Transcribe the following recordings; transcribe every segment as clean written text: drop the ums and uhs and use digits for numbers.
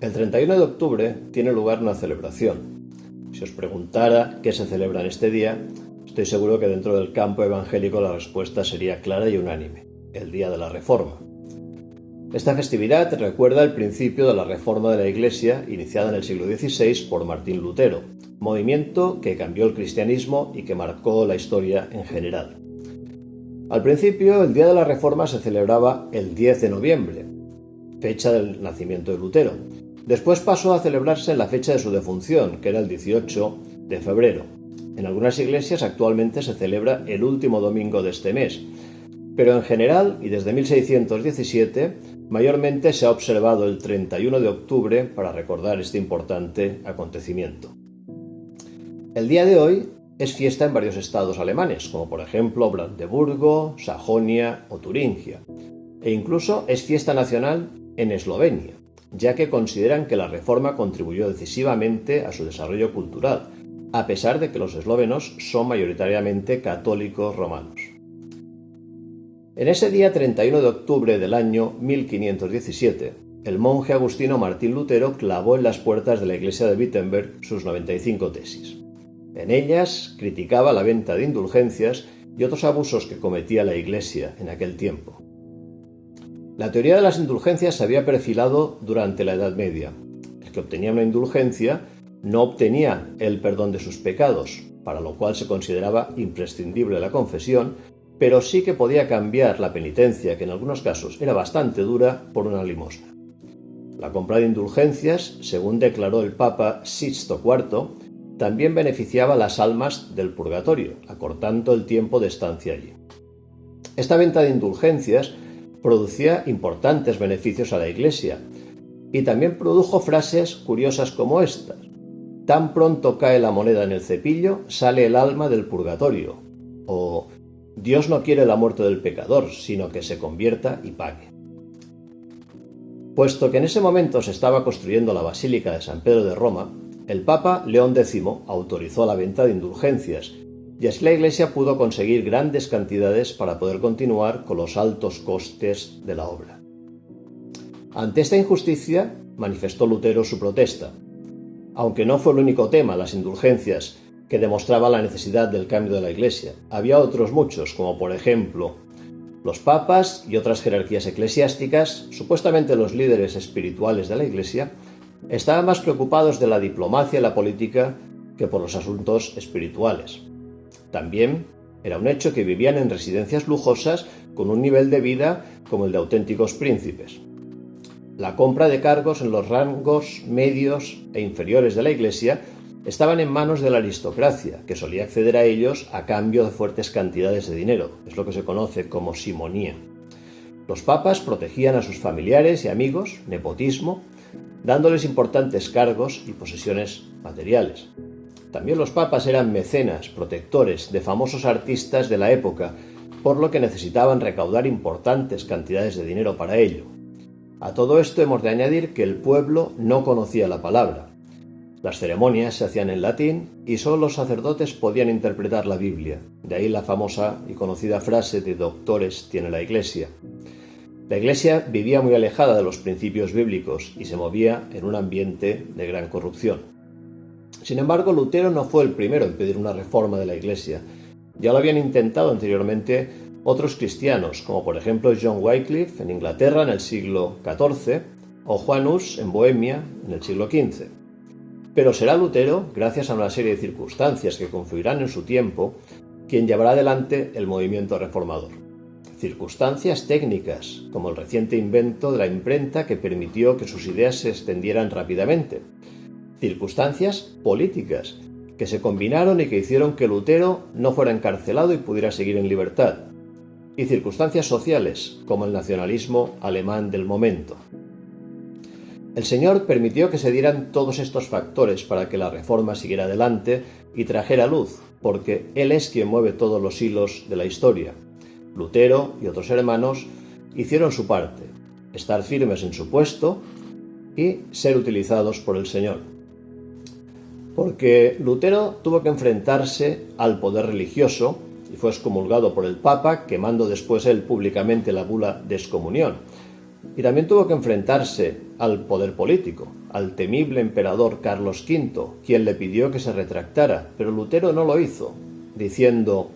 El 31 de octubre tiene lugar una celebración. Si os preguntara qué se celebra en este día, estoy seguro que dentro del campo evangélico la respuesta sería clara y unánime: el Día de la Reforma. Esta festividad recuerda el principio de la Reforma de la Iglesia, iniciada en el siglo XVI por Martín Lutero, movimiento que cambió el cristianismo y que marcó la historia en general. Al principio, el Día de la Reforma se celebraba el 10 de noviembre, fecha del nacimiento de Lutero. Después pasó a celebrarse en la fecha de su defunción, que era el 18 de febrero. En algunas iglesias actualmente se celebra el último domingo de este mes, pero en general, y desde 1617, mayormente se ha observado el 31 de octubre para recordar este importante acontecimiento. El día de hoy es fiesta en varios estados alemanes, como por ejemplo Brandeburgo, Sajonia o Turingia, e incluso es fiesta nacional en Eslovenia, ya que consideran que la Reforma contribuyó decisivamente a su desarrollo cultural, a pesar de que los eslovenos son mayoritariamente católicos romanos. En ese día 31 de octubre del año 1517, el monje agustino Martín Lutero clavó en las puertas de la iglesia de Wittenberg sus 95 tesis. En ellas criticaba la venta de indulgencias y otros abusos que cometía la iglesia en aquel tiempo. La teoría de las indulgencias se había perfilado durante la Edad Media. El que obtenía una indulgencia no obtenía el perdón de sus pecados, para lo cual se consideraba imprescindible la confesión, pero sí que podía cambiar la penitencia, que en algunos casos era bastante dura, por una limosna. La compra de indulgencias, según declaró el Papa Sixto IV, también beneficiaba a las almas del purgatorio, acortando el tiempo de estancia allí. Esta venta de indulgencias producía importantes beneficios a la Iglesia y también produjo frases curiosas como estas: tan pronto cae la moneda en el cepillo, sale el alma del purgatorio, o Dios no quiere la muerte del pecador, sino que se convierta y pague. Puesto que en ese momento se estaba construyendo la Basílica de San Pedro de Roma, el Papa León X autorizó la venta de indulgencias, y así la Iglesia pudo conseguir grandes cantidades para poder continuar con los altos costes de la obra. Ante esta injusticia, manifestó Lutero su protesta. Aunque no fue el único tema, las indulgencias, que demostraba la necesidad del cambio de la Iglesia. Había otros muchos, como por ejemplo, los papas y otras jerarquías eclesiásticas, supuestamente los líderes espirituales de la Iglesia, estaban más preocupados de la diplomacia y la política que por los asuntos espirituales. También era un hecho que vivían en residencias lujosas con un nivel de vida como el de auténticos príncipes. La compra de cargos en los rangos medios e inferiores de la Iglesia estaban en manos de la aristocracia, que solía acceder a ellos a cambio de fuertes cantidades de dinero. Es lo que se conoce como simonía. Los papas protegían a sus familiares y amigos, nepotismo, dándoles importantes cargos y posesiones materiales. También los papas eran mecenas, protectores de famosos artistas de la época, por lo que necesitaban recaudar importantes cantidades de dinero para ello. A todo esto hemos de añadir que el pueblo no conocía la palabra. Las ceremonias se hacían en latín y solo los sacerdotes podían interpretar la Biblia. De ahí la famosa y conocida frase de doctores tiene la Iglesia. La Iglesia vivía muy alejada de los principios bíblicos y se movía en un ambiente de gran corrupción. Sin embargo, Lutero no fue el primero en pedir una reforma de la Iglesia. Ya lo habían intentado anteriormente otros cristianos, como por ejemplo John Wycliffe en Inglaterra en el siglo XIV o Juan Hus en Bohemia en el siglo XV. Pero será Lutero, gracias a una serie de circunstancias que confluirán en su tiempo, quien llevará adelante el movimiento reformador. Circunstancias técnicas, como el reciente invento de la imprenta que permitió que sus ideas se extendieran rápidamente. Circunstancias políticas, que se combinaron y que hicieron que Lutero no fuera encarcelado y pudiera seguir en libertad. Y circunstancias sociales, como el nacionalismo alemán del momento. El Señor permitió que se dieran todos estos factores para que la reforma siguiera adelante y trajera luz, porque Él es quien mueve todos los hilos de la historia. Lutero y otros hermanos hicieron su parte, estar firmes en su puesto y ser utilizados por el Señor. Porque Lutero tuvo que enfrentarse al poder religioso y fue excomulgado por el Papa, quemando después él públicamente la bula de excomunión. Y también tuvo que enfrentarse al poder político, al temible emperador Carlos V, quien le pidió que se retractara, pero Lutero no lo hizo, diciendo: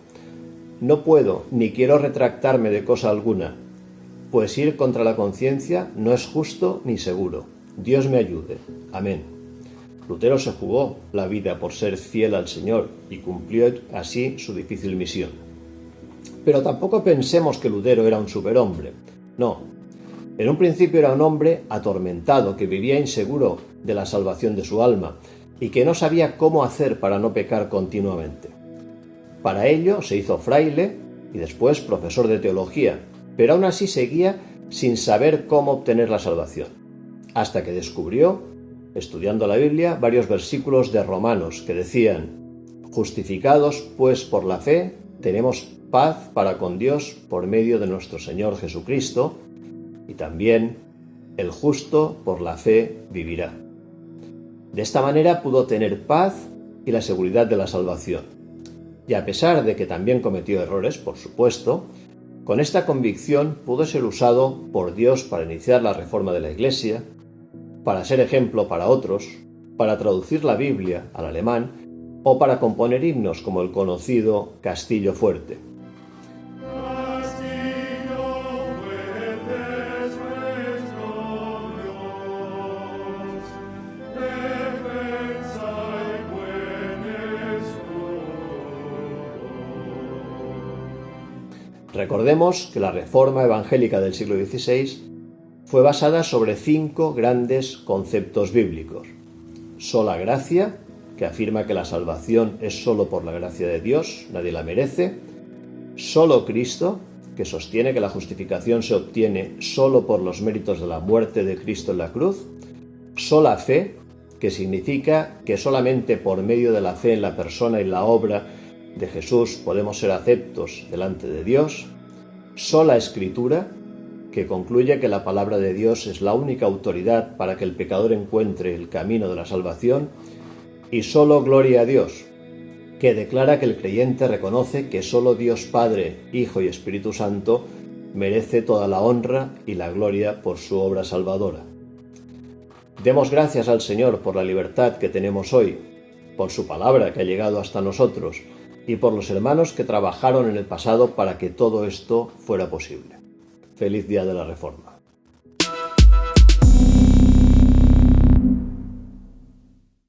«No puedo ni quiero retractarme de cosa alguna, pues ir contra la conciencia no es justo ni seguro. Dios me ayude. Amén». Lutero se jugó la vida por ser fiel al Señor y cumplió así su difícil misión. Pero tampoco pensemos que Lutero era un superhombre. No. En un principio era un hombre atormentado que vivía inseguro de la salvación de su alma y que no sabía cómo hacer para no pecar continuamente. Para ello se hizo fraile y después profesor de teología, pero aún así seguía sin saber cómo obtener la salvación, hasta que descubrió, estudiando la Biblia, varios versículos de Romanos que decían: «Justificados pues por la fe, tenemos paz para con Dios por medio de nuestro Señor Jesucristo, y también el justo por la fe vivirá». De esta manera pudo tener paz y la seguridad de la salvación. Y a pesar de que también cometió errores, por supuesto, con esta convicción pudo ser usado por Dios para iniciar la reforma de la Iglesia, para ser ejemplo para otros, para traducir la Biblia al alemán o para componer himnos como el conocido Castillo Fuerte. Recordemos que la reforma evangélica del siglo XVI fue basada sobre 5 grandes conceptos bíblicos. Sola gracia, que afirma que la salvación es solo por la gracia de Dios, nadie la merece. Solo Cristo, que sostiene que la justificación se obtiene solo por los méritos de la muerte de Cristo en la cruz. Sola fe, que significa que solamente por medio de la fe en la persona y la obra de Jesús podemos ser aceptos delante de Dios. Sola Escritura, que concluye que la palabra de Dios es la única autoridad para que el pecador encuentre el camino de la salvación. Y solo Gloria a Dios, que declara que el creyente reconoce que solo Dios Padre, Hijo y Espíritu Santo merece toda la honra y la gloria por su obra salvadora. Demos gracias al Señor por la libertad que tenemos hoy, por su palabra que ha llegado hasta nosotros y por los hermanos que trabajaron en el pasado para que todo esto fuera posible. Feliz Día de la Reforma.